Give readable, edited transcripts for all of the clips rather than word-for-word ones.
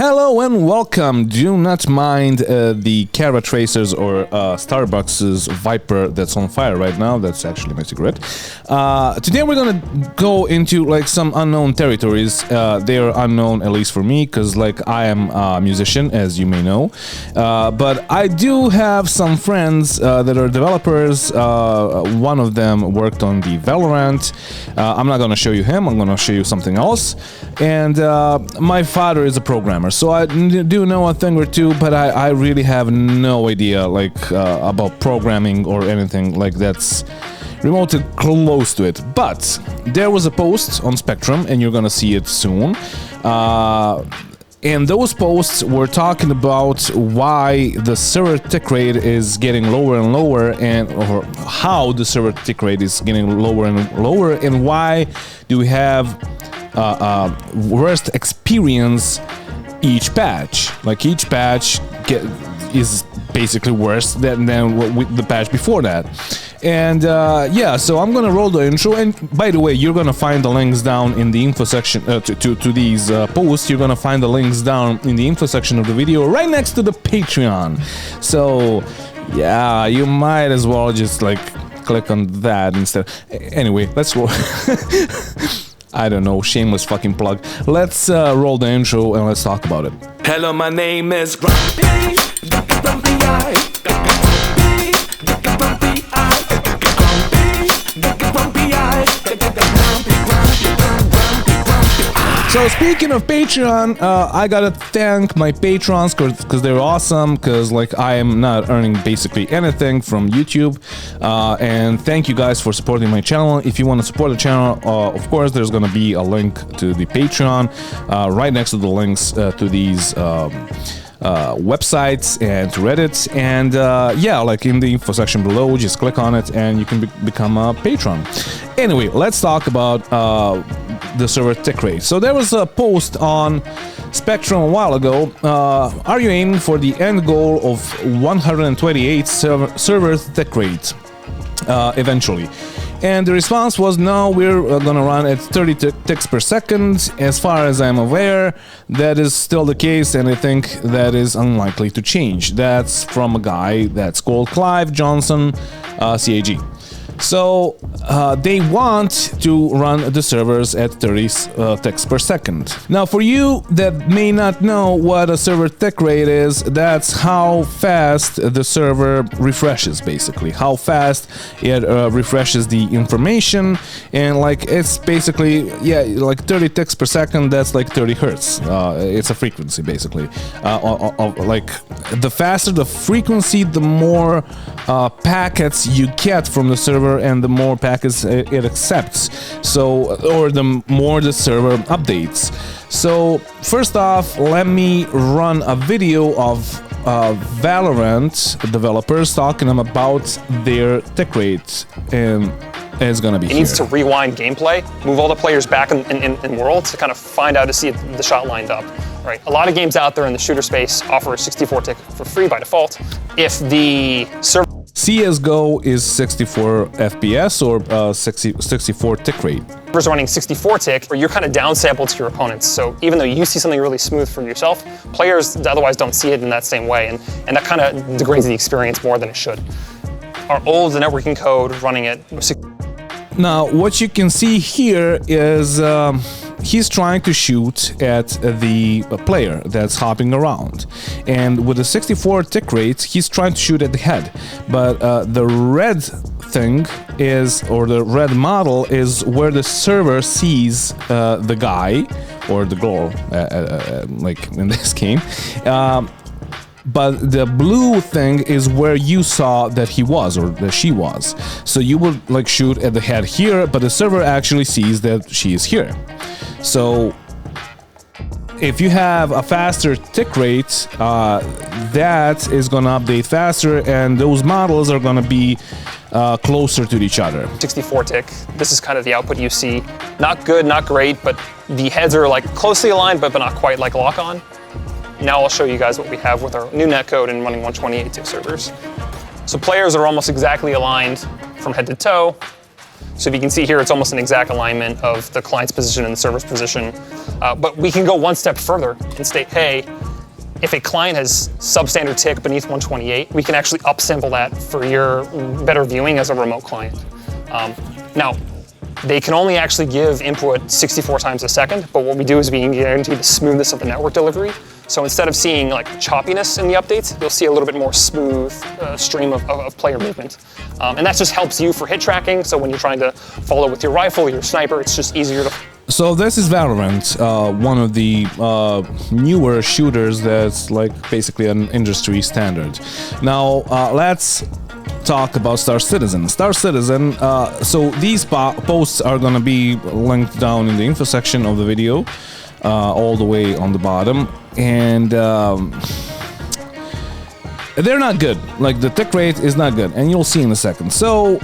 Hello and welcome. Do not mind the carrot tracers or Starbucks's Viper that's on fire right now. That's actually my cigarette. Today we're gonna go into like some unknown territories. They are unknown, at least for me, because like I am a musician, as you may know. But I do have some friends that are developers. One of them worked on the Valorant. I'm not gonna show you him. I'm gonna show you something else. And my father is a programmer. So I do know a thing or two, but I really have no idea like about programming or anything like that's remotely close to it. But there was a post on Spectrum, and you're gonna see it soon. And those posts were talking about why the server tick rate is getting lower and lower, or how the server tick rate is getting lower and lower, and why do we have worst experience each patch. Like each patch is basically worse than the patch before that. And yeah, so I'm gonna roll the intro, and by the way, you're gonna find the links down in the info section to these posts. You're gonna find the links down in the info section of the video, right next to the Patreon. So yeah, you might as well just like click on that instead. Anyway, let's roll. I don't know, shameless fucking plug. Let's roll the intro and let's talk about it. Hello, my name is Grumpy. So speaking of Patreon, I gotta thank my patrons because they're awesome, because like I am not earning basically anything from YouTube, and thank you guys for supporting my channel. If you want to support the channel, of course there's gonna be a link to the Patreon right next to the links to these websites and to Reddit, and yeah, like in the info section below, just click on it and you can become a patron. Anyway, let's talk about the server tick rate. So there was a post on Spectrum a while ago. Are you aiming for the end goal of 128 server tick rate eventually? And the response was, no, we're gonna run at 30 ticks per second. As far as I'm aware, that is still the case, and I think that is unlikely to change. That's from a guy that's called Clive Johnson, CAG. So they want to run the servers at 30 ticks per second. Now, for you that may not know what a server tick rate is, that's how fast the server refreshes, basically. How fast it refreshes the information, and like it's basically, yeah, like 30 ticks per second, that's like 30 hertz. It's a frequency, basically. Like the faster the frequency, the more packets you get from the server, and the more packets it accepts, so, or the more the server updates. So first off, let me run a video of Valorant developers talking about their tick rate, and it's gonna be It needs to rewind gameplay, move all the players back in world to kind of find out to see if the shot lined up. Right. A lot of games out there in the shooter space offer a 64 tick for free by default. If the server CSGO is 64 FPS or 64 tick rate. Server's running 64 tick, or you're kind of downsampled to your opponents. So even though you see something really smooth for yourself, players otherwise don't see it in that same way, and that kind of degrades the experience more than it should. Our old networking code running at 60. Now, what you can see here is he's trying to shoot at the player that's hopping around. And with the 64 tick rate, he's trying to shoot at the head. But the red thing is, or the red model is where the server sees the guy, or the girl, like in this game. But the blue thing is where you saw that he was, or that she was. So you would like shoot at the head here, but the server actually sees that she is here. So if you have a faster tick rate, that is gonna update faster, and those models are gonna be closer to each other. 64 tick, this is kind of the output you see. Not good, not great, but the heads are like closely aligned, but not quite like lock-on. Now I'll show you guys what we have with our new netcode and running 128 tick servers. So players are almost exactly aligned from head to toe. So if you can see here, it's almost an exact alignment of the client's position and the server's position. But we can go one step further and state, hey, if a client has substandard tick beneath 128, we can actually upsample that for your better viewing as a remote client. Now, they can only actually give input 64 times a second, but what we do is we guarantee the smoothness of the network delivery. So instead of seeing like choppiness in the updates, you'll see a little bit more smooth stream of player movement. And that just helps you for hit tracking. So when you're trying to follow with your rifle, your sniper, it's just easier to. So this is Valorant, one of the newer shooters that's like basically an industry standard. Now let's talk about Star Citizen. Star Citizen, so these posts are gonna be linked down in the info section of the video, all the way on the bottom, and they're not good. Like the tick rate is not good, and you'll see in a second. So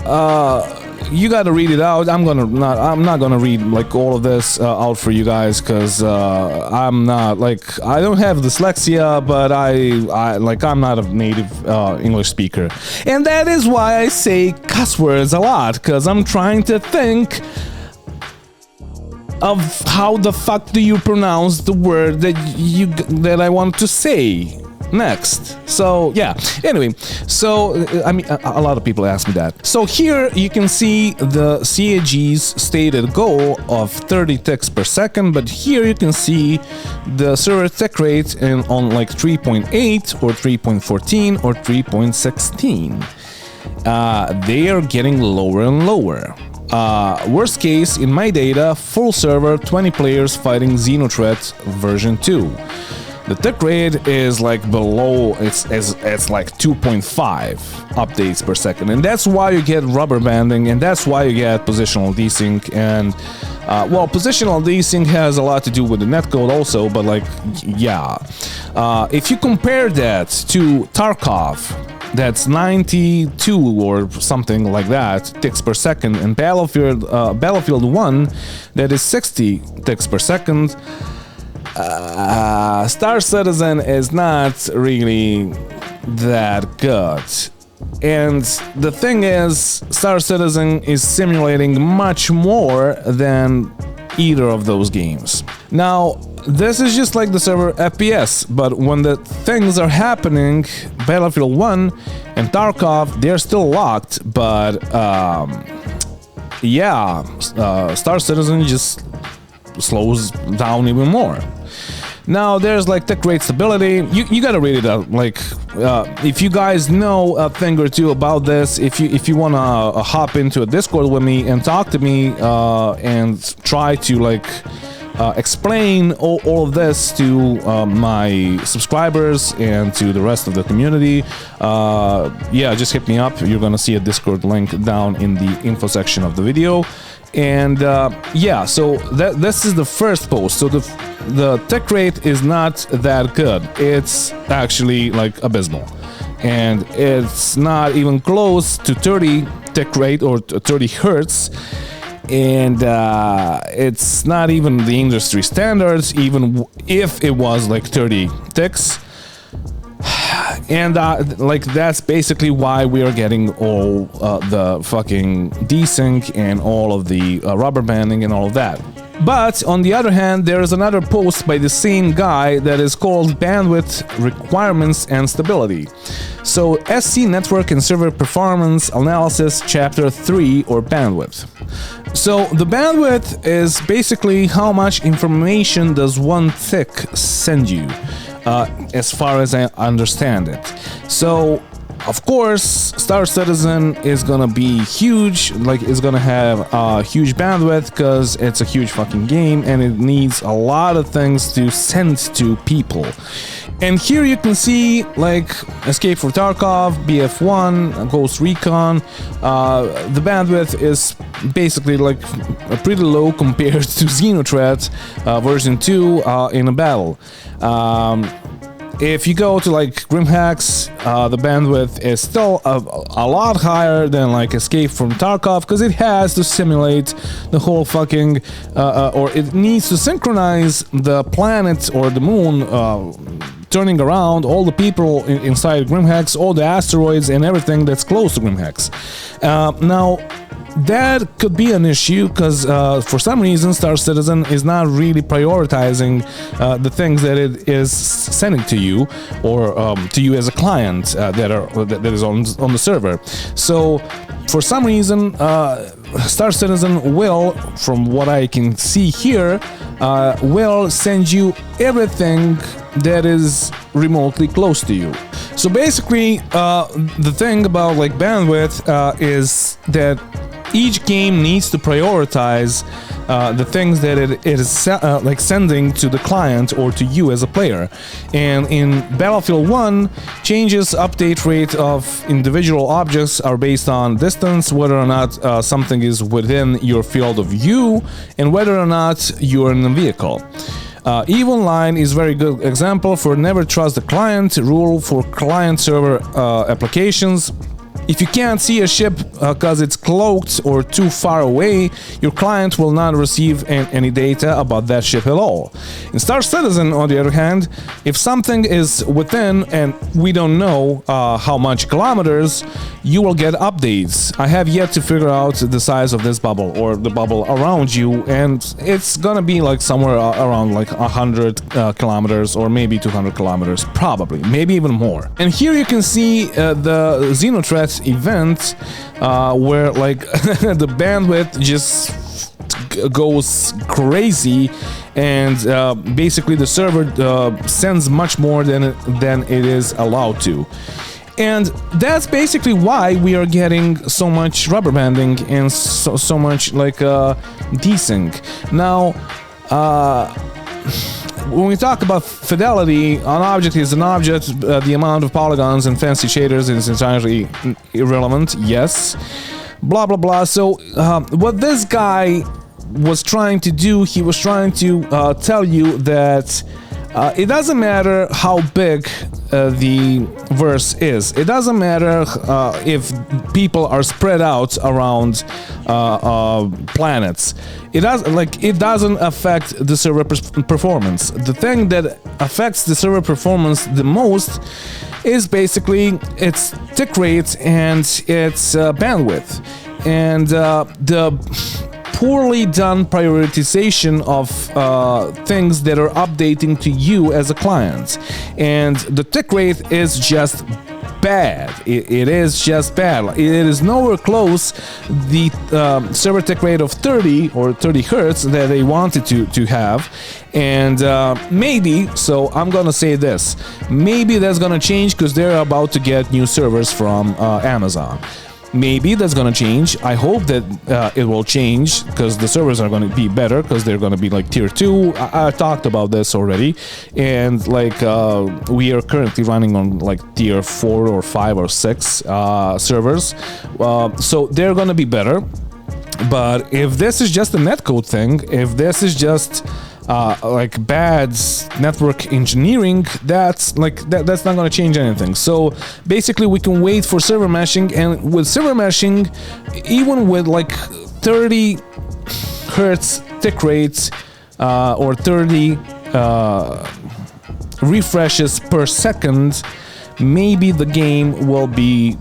you gotta read it out. I'm not gonna read like all of this out for you guys, because I'm not like, I don't have dyslexia, but I'm not a native English speaker, and that is why I say cuss words a lot, because I'm trying to think of how the fuck do you pronounce the word that I want to say next. So yeah, anyway, so I mean a lot of people ask me that. So here you can see the CAG's stated goal of 30 ticks per second, but here you can see the server tick rate on like 3.8 or 3.14 or 3.16. They are getting lower and lower. Worst case in my data, full server, 20 players fighting Xenothreat version 2. The tick rate is like below, it's like 2.5 updates per second, and that's why you get rubber banding, and that's why you get positional desync. And well, positional desync has a lot to do with the netcode also, but like, yeah, if you compare that to Tarkov, that's 92 or something like that ticks per second, and Battlefield 1, that is 60 ticks per second. Star Citizen is not really that good. And the thing is, Star Citizen is simulating much more than either of those games. Now, this is just like the server FPS, but when the things are happening, Battlefield 1 and Tarkov, they're still locked, but yeah, Star Citizen just slows down even more. Now there's like tick rate stability. You gotta read it out. Like if you guys know a thing or two about this, if you wanna hop into a Discord with me and talk to me and try to like explain all of this to my subscribers and to the rest of the community, yeah, just hit me up. You're gonna see a Discord link down in the info section of the video. And yeah, so this is the first post. So the tick rate is not that good. It's actually like abysmal, and it's not even close to 30 tick rate or 30 hertz, and it's not even the industry standards, even if it was like 30 ticks. And like that's basically why we are getting all the fucking desync and all of the rubber banding and all of that. But on the other hand, there is another post by the same guy that is called Bandwidth Requirements and Stability. So SC Network and Server Performance Analysis Chapter 3, or bandwidth. So the bandwidth is basically how much information does one tick send you, as far as I understand it. So of course, Star Citizen is gonna be huge, like it's gonna have a huge bandwidth because it's a huge fucking game and it needs a lot of things to send to people. And here you can see like Escape for Tarkov, BF1, Ghost Recon, the bandwidth is basically like pretty low compared to Xenothreat version 2 in a battle. If you go to like Grimhacks, the bandwidth is still a lot higher than like Escape from Tarkov, because it has to simulate the whole fucking, or it needs to synchronize the planet or the moon turning around, all the people inside Grimhacks, all the asteroids and everything that's close to Grimhacks. Now, that could be an issue because for some reason Star Citizen is not really prioritizing the things that it is sending to you or to you as a client that is on the server. So for some reason Star Citizen will, from what I can see here, will send you everything that is remotely close to you. So basically, the thing about like bandwidth is that each game needs to prioritize the things that it is like sending to the client or to you as a player. And in Battlefield 1, changes update rate of individual objects are based on distance, whether or not something is within your field of view, and whether or not you're in a vehicle. EVE Online is a very good example for never trust the client rule for client-server applications. If you can't see a ship because it's cloaked or too far away, your client will not receive any data about that ship at all. In Star Citizen, on the other hand, if something is within and we don't know how much kilometers, you will get updates. I have yet to figure out the size of this bubble or the bubble around you, and it's gonna be like somewhere around like 100 kilometers or maybe 200 kilometers, probably, maybe even more. And here you can see the Xenothreat event where like the bandwidth just goes crazy, and basically the server sends much more than it is allowed to. And that's basically why we are getting so much rubber banding and so much like desync. Now when we talk about fidelity, an object is an object. The amount of polygons and fancy shaders is entirely irrelevant. Yes, blah blah blah. So what this guy was trying to do, he was trying to tell you that it doesn't matter how big the verse is. It doesn't matter if people are spread out around planets. It doesn't affect the server performance. The thing that affects the server performance the most is basically its tick rate and its bandwidth, and the poorly done prioritization of things that are updating to you as a client. And the tick rate is just bad. It is just bad. It is nowhere close the server tick rate of 30 or 30 hertz that they wanted to have. And maybe, so I'm gonna say this, maybe that's gonna change because they're about to get new servers from Amazon. Maybe that's gonna change. I hope that it will change because the servers are gonna be better because they're gonna be like tier 2. I talked about this already, and like we are currently running on like tier 4 or 5 or 6 servers, so they're gonna be better. But if this is just a netcode thing, if this is just like bad network engineering, that's that's not going to change anything. So basically we can wait for server meshing, and with server meshing, even with like 30 hertz tick rates or 30 refreshes per second, maybe the game will be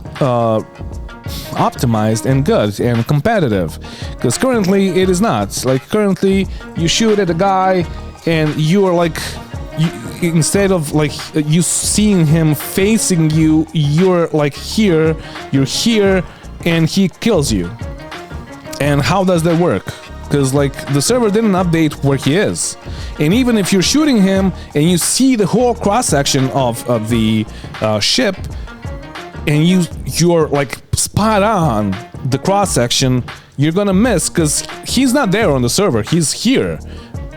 optimized and good and competitive, because currently it is not. Like currently you shoot at a guy and you are like, instead of like you seeing him facing you, you're like here, you're here, and he kills you. And how does that work? Because like the server didn't update where he is, and even if you're shooting him and you see the whole cross section of the ship, and you're like spot on the cross section, you're gonna miss because he's not there on the server. He's here,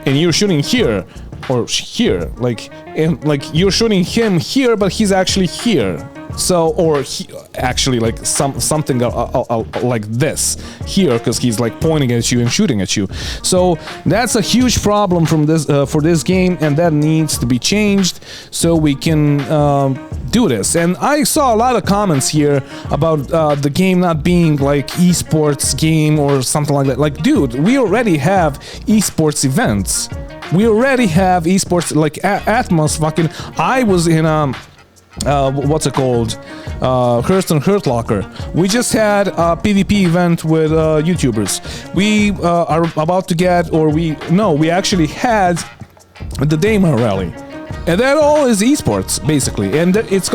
and you're shooting here or here, like, and like you're shooting him here, but he's actually here. So, or actually like something like this here, because he's like pointing at you and shooting at you. So that's a huge problem from this for this game, and that needs to be changed so we can do this. And I saw a lot of comments here about the game not being like esports game or something like that. Like, dude, we already have esports events. We already have esports, like Atmos fucking. I was in what's it called? Hearthstone Hurt Locker. We just had a PvP event with YouTubers. We are about to get, we actually had the Daemon Rally. And that all is esports, basically, and there's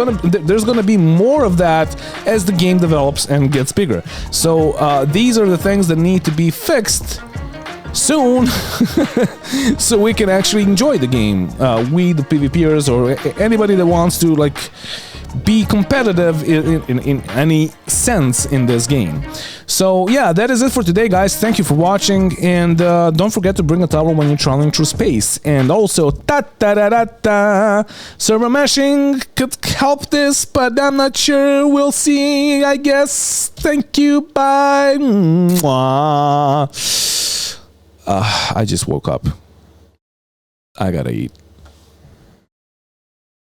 gonna be more of that as the game develops and gets bigger. So these are the things that need to be fixed soon, so we can actually enjoy the game. We, the PvPers, or anybody that wants to like be competitive in any sense in this game. So yeah, that is it for today, guys. Thank you for watching, and don't forget to bring a towel when you're traveling through space. And also, server meshing could help this, but I'm not sure. We'll see, I guess. Thank you, bye. I just woke up. I gotta eat.